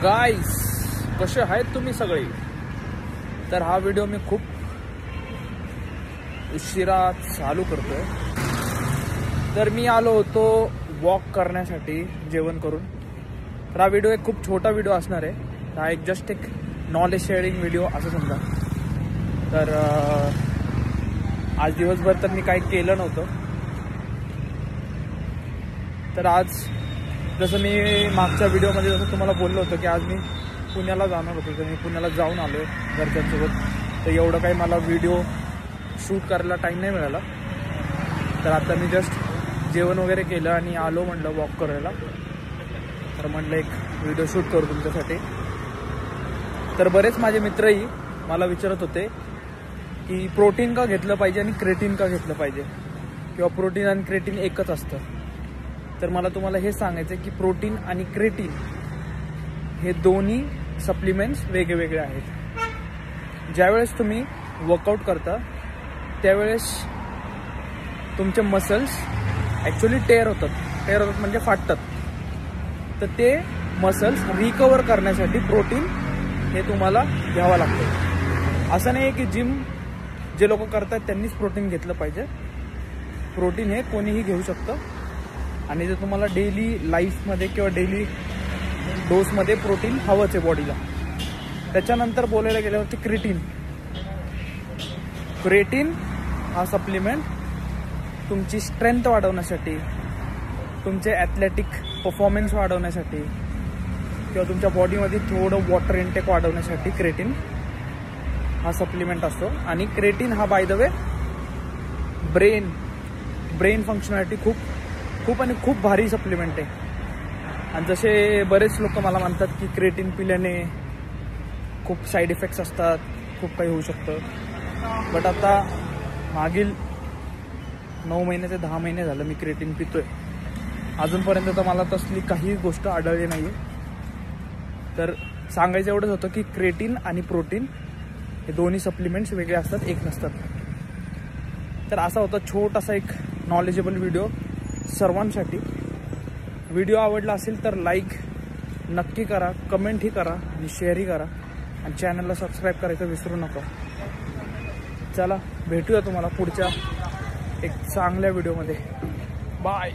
Guys, कसे आहेत तुम्ही सगळे? तर हा व्हिडिओ मी खूप उशिरा चालू करतोय. तर मी आलो होतो वॉक करण्यासाठी जेवण करून. तर हा व्हिडिओ एक खूप छोटा व्हिडिओ असणार आहे. हा एक जस्ट एक नॉलेज शेअरिंग व्हिडिओ असं समजा. तर आज दिवसभर तर मी काही केलं नव्हतं. तर आज जसं मी मागच्या व्हिडिओमध्ये जसं तुम्हाला बोललो होतो की आज मी पुण्याला जाणार होतो, तर मी पुण्याला जाऊन आलो आहे घरच्यांसोबत. तर एवढं काही मला व्हिडिओ शूट करायला टाईम नाही मिळाला. तर आता मी जस्ट जेवण वगैरे केलं आणि आलो म्हटलं वॉक करायला. तर म्हटलं एक व्हिडिओ शूट करू तुमच्यासाठी. तर बरेच माझे मित्रही मला विचारत होते की प्रोटीन का घेतलं पाहिजे आणि क्रेटीन का घेतलं पाहिजे, किंवा प्रोटीन आणि क्रेटीन एकच असतं. तर मला तुम्हाला हे सांगायचं आहे की प्रोटीन आणि क्रेटीन हे दोन्ही सप्लिमेंट्स वेगवेगळे आहेत. ज्यावेळेस तुम्ही वर्कआउट करता त्यावेळेस तुमचे मसल्स ॲक्च्युली टेअर होतात म्हणजे फाटतात. तर ते मसल्स रिकवर करण्यासाठी प्रोटीन हे तुम्हाला घ्यावं लागतं. असं नाही आहे की जिम जे लोक करतात त्यांनीच प्रोटीन घेतलं पाहिजे. प्रोटीन हे कोणीही घेऊ शकतं. आणि जर तुम्हाला डेली लाईफमध्ये किंवा डेली डोसमध्ये प्रोटीन हवंच आहे बॉडीला. त्याच्यानंतर बोलायला गेल्यावरती क्रेटीन हा सप्लिमेंट तुमची स्ट्रेंथ वाढवण्यासाठी, तुमचे ॲथलेटिक परफॉर्मन्स वाढवण्यासाठी किंवा तुमच्या बॉडीमध्ये थोडं वॉटर इनटेक वाढवण्यासाठी क्रेटीन हा सप्लिमेंट असतो. आणि क्रेटीन हा by the way brain functionality खूप भारी सप्लिमेंट आहे. आणि जसे बरेच लोक मला म्हणतात की क्रेटीन पिल्याने खूप साईड इफेक्ट्स असतात, खूप काही होऊ शकतं. बट आता मागील 9 महिने ते 10 महिने झालं मी क्रेटीन पितोय. अजूनपर्यंत तर मला तसली काही गोष्ट आढळली नाही आहे. तर सांगायचं एवढंच होतं की क्रेटीन आणि प्रोटीन हे दोन्ही सप्लिमेंट्स वेगळे असतात, एक नसतात. तर असा होता छोटासा एक नॉलेजेबल व्हिडिओ सर्वांसाठी. व्हिडिओ आवडला असेल तर लाईक नक्की करा, कमेंटही करा आणि शेअरही करा. आणि चॅनलला सबस्क्राईब करायचं विसरू नका. चला भेटूया तुम्हाला पुढच्या एक चांगल्या व्हिडिओमध्ये. बाय.